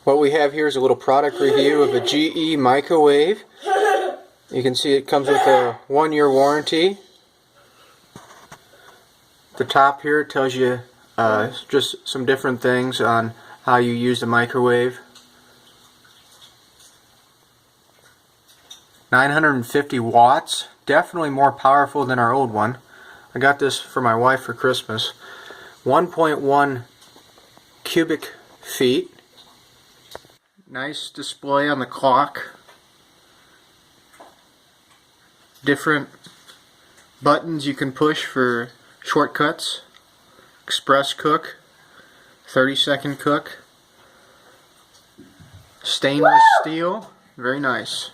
What we have here is a little product review of a GE microwave. You can see it comes with a 1-year warranty. The top here tells you just some different things on how you use the microwave. 950 watts, definitely more powerful than our old one. I got this for my wife for Christmas. 1.1 cubic feet. Nice display on the clock. Different buttons you can push for shortcuts. Express cook, 30-second cook. Stainless steel, very nice.